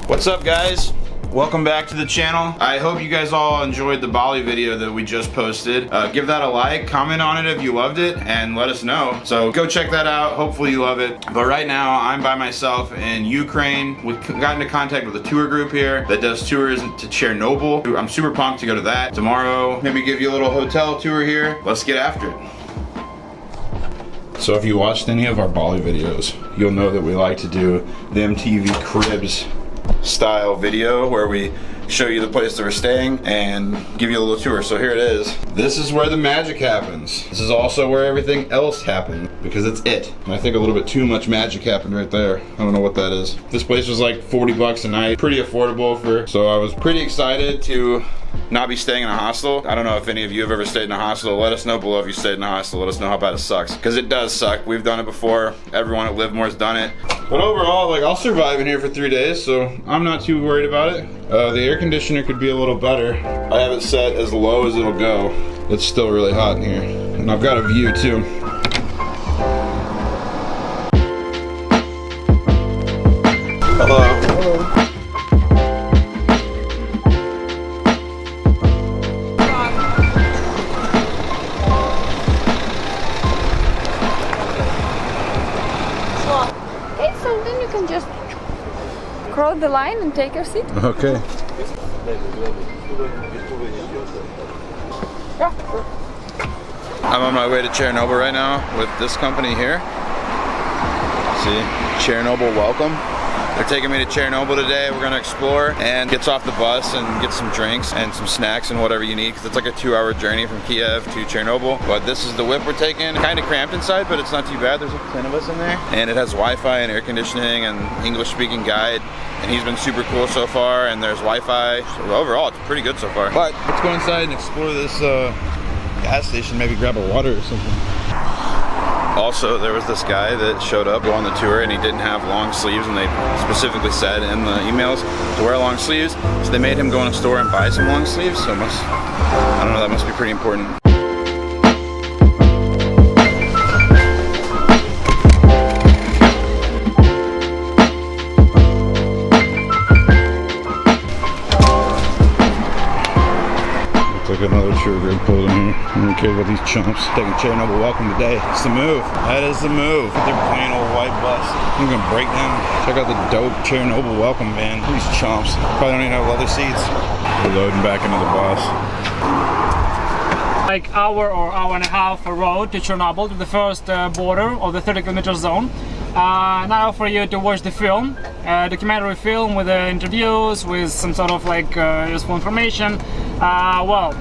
What's up, guys? Welcome back to the channel. I hope you guys all enjoyed the Bali video that we just posted. Give that a like, comment on it if you loved it, and let us know. So go check that out. Hopefully you love it. But right now, I'm by myself in Ukraine. We've gotten into contact with a tour group here that does tours to Chernobyl. I'm super pumped to go to that. Tomorrow, maybe give you a little hotel tour here. Let's get after it. So if you watched any of our Bali videos, you'll know that we like to do the MTV Cribs style video where we show you the place that we're staying and give you a little tour. So here it is. This is where the magic happens. This is also where everything else happened because it's it. And I think a little bit too much magic happened right there. I don't know what that is. This place was like 40 bucks a night. Pretty affordable so I was pretty excited to not be staying in a hostel. I don't know if any of you have ever stayed in a hostel. Let us know below if you stayed in a hostel. Let us know how bad it sucks. Because it does suck. We've done it before. Everyone at Livermore's done it. But overall, like, I'll survive in here for 3 days, so I'm not too worried about it. The air conditioner could be a little better. I have it set as low as it'll go. It's still really hot in here. And I've got a view too. Hello. Hello. Just cross the line and take your seat. Okay. I'm on my way to Chernobyl right now with this company here. See, Chernobyl welcome. They're taking me to Chernobyl today. We're gonna explore and gets off the bus and get some drinks and some snacks and whatever you need because it's like a 2-hour journey from Kyiv to Chernobyl. But this is the whip we're taking. Kind of cramped inside, but it's not too bad. There's like 10 of us in there. And it has Wi-Fi and air conditioning and English-speaking guide. And he's been super cool so far. And there's Wi-Fi. So overall, it's pretty good so far. But let's go inside and explore this gas station. Maybe grab a water or something. Also, there was this guy that showed up on the tour and he didn't have long sleeves, and they specifically said in the emails to wear long sleeves. So they made him go in a store and buy some long sleeves. So I don't know, that must be pretty important. Another tour group pulled in here. I don't care about these chumps. Taking Chernobyl welcome today. It's the move. That is the move. They're plain old white bus. I'm gonna break down. Check out the dope Chernobyl welcome van. These chumps probably don't even have leather seats. We're loading back into the bus. Like hour or hour and a half road to Chernobyl, to the first border of the 30-kilometer zone. Now for you to watch the film, documentary film with interviews, with some sort of like useful information. Well,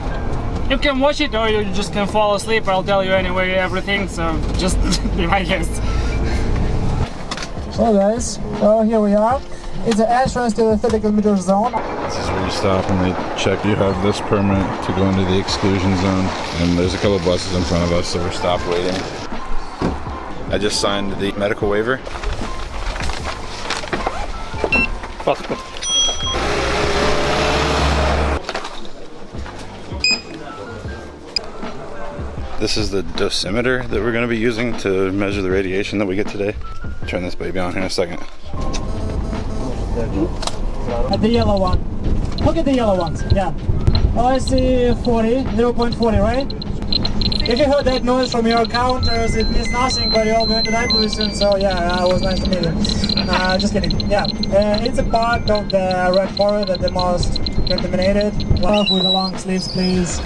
you can watch it or you just can fall asleep. I'll tell you anyway everything, so just be my guest. Hello guys, well here we are. It's the entrance to the 30-kilometer zone. This is where you stop and they check you have this permit to go into the exclusion zone. And there's a couple of buses in front of us, so we're stopped waiting. I just signed the medical waiver. This is the dosimeter that we're going to be using to measure the radiation that we get today. Turn this baby on here in a second. At the yellow one. Look at the yellow ones. Yeah. Oh, I see 40, 0.40, right? If you heard that noise from your counters, it means nothing, but you're all going to die pretty soon, so yeah, it was nice to meet you. Just kidding. Yeah. It's a part of the red forest that the most contaminated. Well, with the long sleeves, please.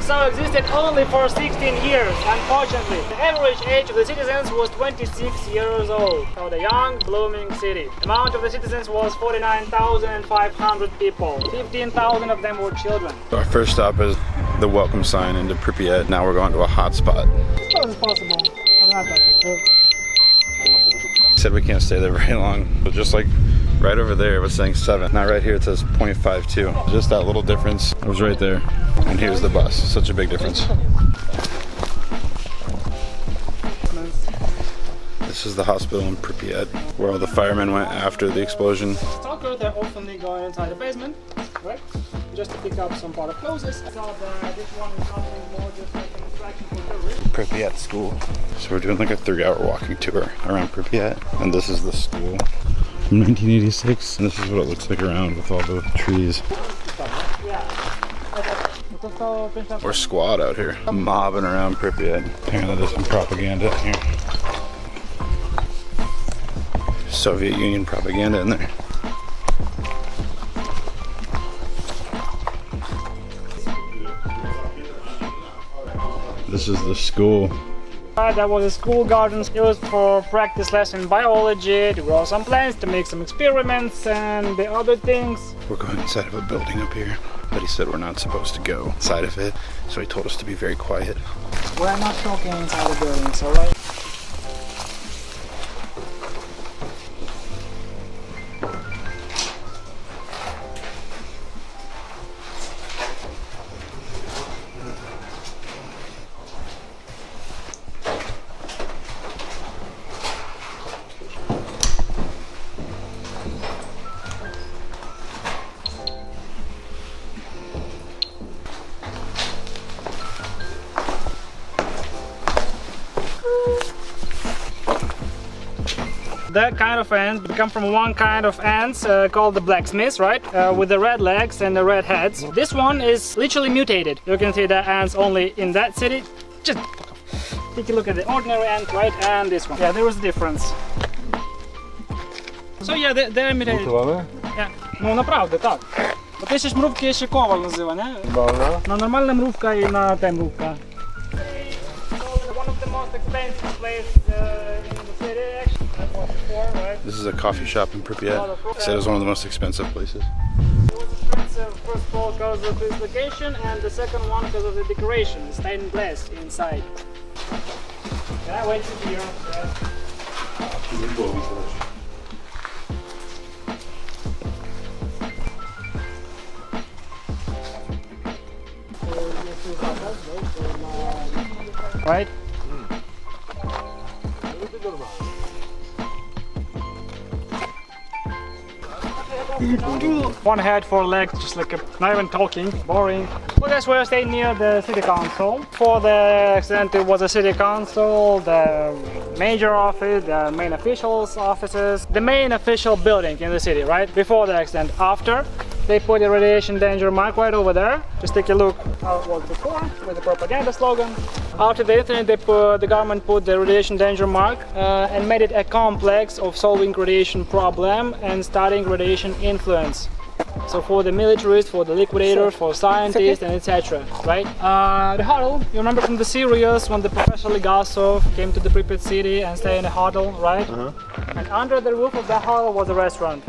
So existed only for 16 years, unfortunately. The average age of the citizens was 26 years old. So the young, blooming city. The amount of the citizens was 49,500 people. 15,000 of them were children. Our first stop is the welcome sign into Pripyat. Now we're going to a hot spot. As far as possible. Said we can't stay there very long. But just like right over there it was saying 7. Now right here it says 0.52. Just that little difference. It was right there. And here's the bus. Such a big difference. This is the hospital in Pripyat, where all the firemen went after the explosion. Stalkers, they're often going inside the basement, right? Just to pick up some part of clothes. So this one is something more just like an attraction for tourists. Pripyat school. So we're doing like a 3-hour walking tour around Pripyat, and this is the school from 1986. And this is what it looks like around with all the trees. We're squad out here, mobbing around Pripyat. Apparently there's some propaganda here. Soviet Union propaganda in there. This is the school. That was a school garden used for practice lesson biology, to grow some plants, to make some experiments and the other things. We're going inside of a building up here, but he said we're not supposed to go inside of it, so he told us to be very quiet. We're not talking inside the buildings, alright? That kind of ants come from one kind of ants called the blacksmiths, right? With the red legs and the red heads. This one is literally mutated. You can see the ants only in that city. Just take a look at the ordinary ant, right? And this one. Yeah, there was a difference. So yeah, they're mutated. Yeah. Ну naprawdę, tak. Bo te się mrówki się kowal nazywa, nie? No normalna mrówka i na ta mrówka. One of the most expensive places in the city, actually. This is a coffee shop in Pripyat. He said it was one of the most expensive places. It was expensive, first of all, because of its location, and the second one because of the decoration, the stained glass inside. Can I wait to here? Right? One head, 4 legs, just like not even talking, boring. Well, that's where I stayed near the city council. For the accident, it was a city council, the major office, the main officials' offices, the main official building in the city, right? Before the accident. After, they put the radiation danger mark right over there. Just take a look how it was before with the propaganda slogan. After the incident, the government put the radiation danger mark and made it a complex of solving radiation problem and studying radiation influence. So for the militarists, for the liquidators, for scientists, and etc. Right? The huddle, you remember from the series when the Professor Legasov came to the Pripyat city and stayed in a huddle, right? And under the roof of the huddle was a restaurant.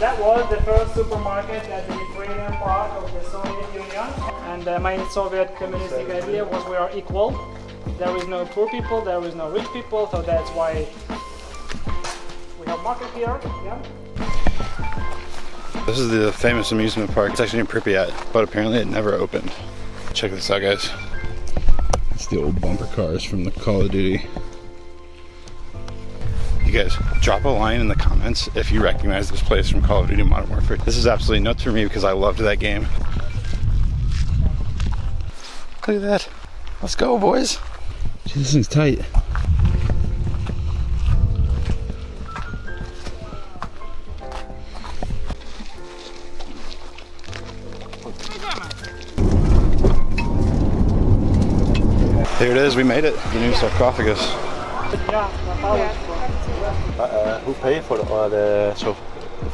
That was the first supermarket at the Ukrainian part of the Soviet Union, and the main Soviet communistic idea was we are equal. There is no poor people, there is no rich people, so that's why we have market here. Yeah. This is the famous amusement park. It's actually in Pripyat, but apparently it never opened. Check this out, guys. It's the old bumper cars from the Call of Duty. You guys, drop a line in the comments if you recognize this place from Call of Duty Modern Warfare. This is absolutely nuts for me because I loved that game. Look at that. Let's go, boys. Gee, this thing's tight. Here it is, we made it. The new sarcophagus. Who paid for the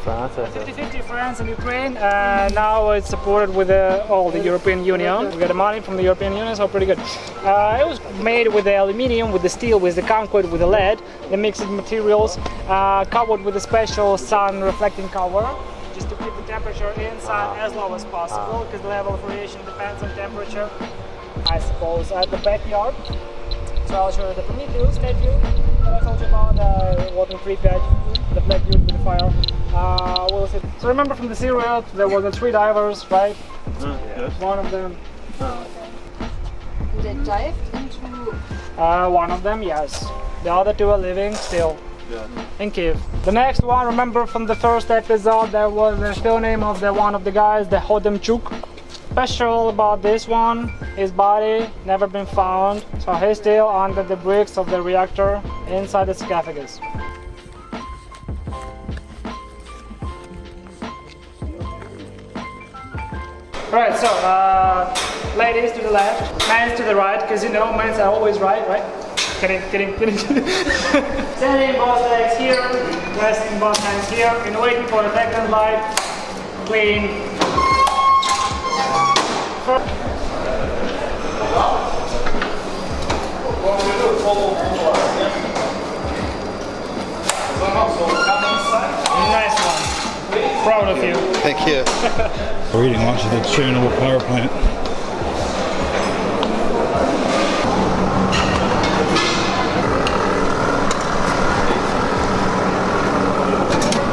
France? 50-50 France and Ukraine, and now it's supported with all the European Union. We got the money from the European Union, so pretty good. It was made with the aluminium, with the steel, with the concrete, with the lead, the mixed materials, covered with a special sun reflecting cover, just to keep the temperature inside as low as possible, because the level of radiation depends on temperature, I suppose, at the backyard. So I'll show you the Prometheus statue that I told you about, the water Pripyat, the black dude with the fire. We'll see. So remember from the serial, there were the 3 divers, right? Yes. One of them. dived into. One of them, yes. The other two are living still in Kyiv. The next one, remember from the first episode, there was the still name of one of the guys, the Hodemchuk. Special about this one, his body never been found, so he's still under the bricks of the reactor inside the sarcophagus. Right, so ladies to the left, men to the right, because you know men are always right? Kidding. Standing both legs here, resting both hands here, and waiting for the second light, clean. Nice one. Proud of you. Thank you. We're eating lunch at the Chernobyl power plant.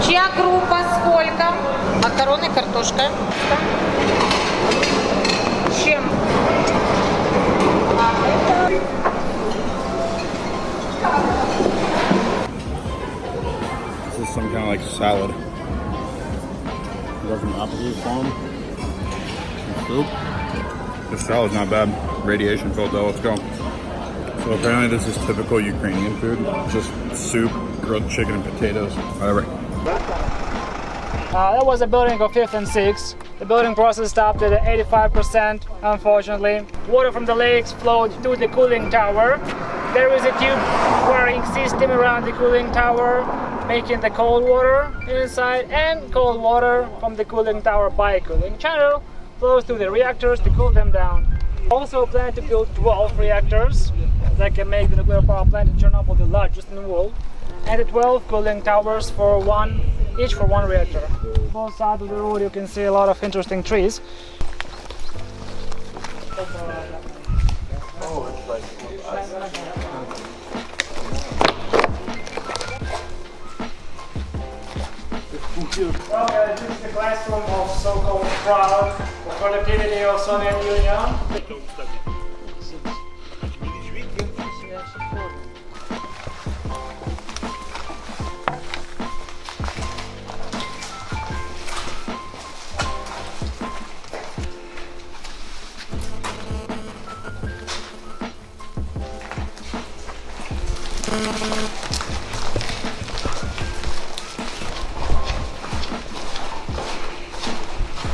Чья группа, сколько? Макароны, картошка. С чем? This is some kind of like salad. From apple farm. Some soup. This salad's not bad. Radiation filled though. Let's go. So apparently this is typical Ukrainian food. Just soup, grilled chicken, and potatoes. Whatever. That was a building of 5th and 6th. The building process stopped at 85%, unfortunately. Water from the lakes flowed to the cooling tower. There is a tube wiring system around the cooling tower, making the cold water inside, and cold water from the cooling tower by a cooling channel flows to the reactors to cool them down. Also plan to build 12 reactors that can make the nuclear power plant in Chernobyl the largest in the world, and the 12 cooling towers each for one reactor. Both sides of the road you can see a lot of interesting trees. Okay, this is the classroom of so-called proud productivity of Soviet Union.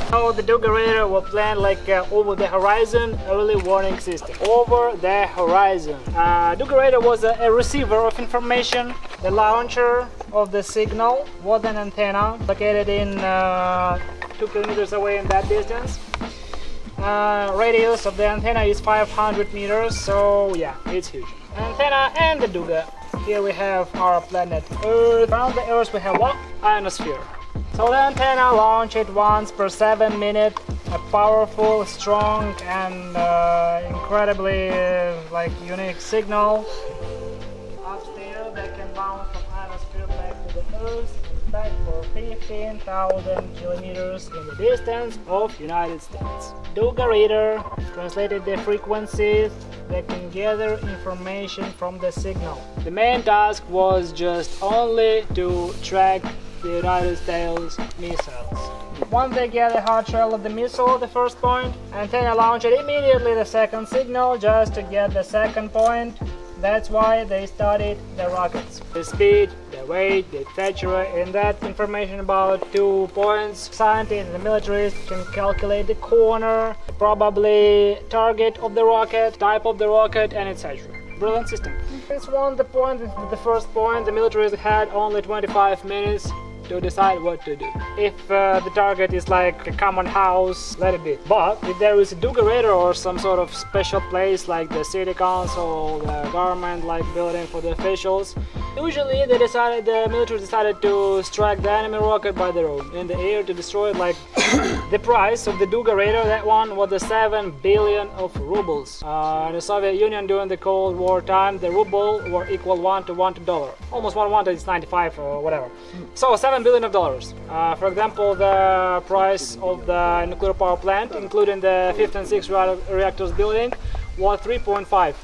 So the Dugerator will plan like over the horizon early warning system. Over the horizon. Dugerator was a receiver of information. The launcher of the signal was an antenna located in 2 kilometers away in that distance. Radius of the antenna is 500 meters, so yeah, it's huge. Antenna and the Duga. Here we have our planet Earth. Around the Earth we have what? Ionosphere. So the antenna launch it once per 7 minutes. A powerful, strong, and incredibly unique signal. Upstairs they can bounce from ionosphere back to the Earth, back for 15,000 kilometers in the distance of United States. Dugerator translated the frequencies that can gather information from the signal. The main task was just only to track the United States missiles. Once they get the hard shell of the missile, the first point, antenna launch it immediately the second signal just to get the second point. That's why they studied the rockets. The speed, the weight, the etc. and that information about 2 points. Scientists and the militaries can calculate the corner, probably target of the rocket, type of the rocket, and etc. Brilliant system. Since the first point, the militaries had only 25 minutes to decide what to do. If the target is like a common house, let it be. But if there is a Dugerator or some sort of special place like the city council or the government like building for the officials, usually the military decided to strike the enemy rocket by their own in the air to destroy it. Like the price of the Dugerator, that one was the 7 billion of rubles. In the Soviet Union during the Cold War time, the ruble were equal 1 to $1. Almost 1 is 95 or whatever. So $7 billion of dollars. For example, the price of the nuclear power plant, including the 5th and 6th reactors building, was 3.5.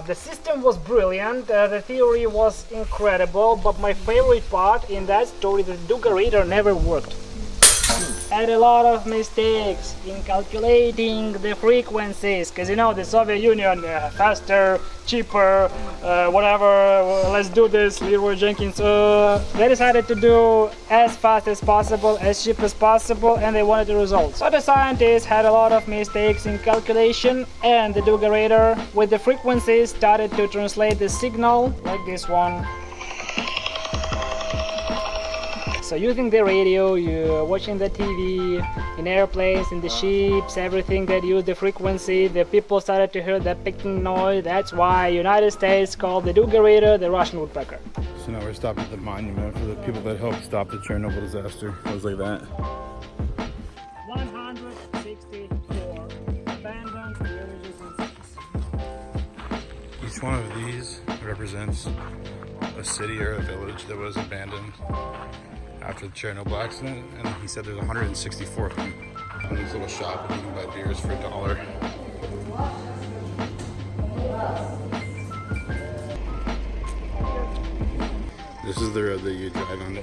The system was brilliant, the theory was incredible, but my favorite part in that story, the dugerator never worked. Had a lot of mistakes in calculating the frequencies, because you know the Soviet Union, faster, cheaper, whatever, let's do this, Leroy Jenkins. They decided to do as fast as possible, as cheap as possible, and they wanted the results. But the scientists had a lot of mistakes in calculation, and the dugerator with the frequencies started to translate the signal like this one. So using the radio, you're watching the TV, in airplanes, in the ships, everything that use the frequency, the people started to hear that picking noise. That's why United States called the dugerator the Russian woodpecker. So now we're stopping at the monument for the people that helped stop the Chernobyl disaster. It was like that. 164 abandoned villages and cities. Each one of these represents a city or a village that was abandoned after the Chernobyl accident, and he said there's 164 of them. In this little shop, you can buy beers for $1. This is the road that you drive on to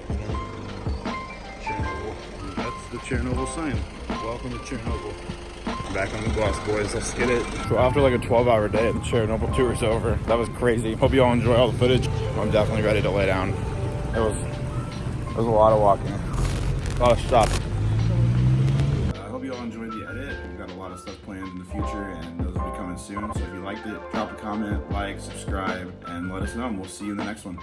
Chernobyl. And that's the Chernobyl sign. Welcome to Chernobyl. Back on the bus, boys. Let's get it. So after like a 12-hour day, the Chernobyl tour is over. That was crazy. Hope you all enjoy all the footage. I'm definitely ready to lay down. It was a lot of walking, a lot of stopping. I hope you all enjoyed the edit. We've got a lot of stuff planned in the future, and those will be coming soon. So if you liked it, drop a comment, like, subscribe, and let us know. And we'll see you in the next one.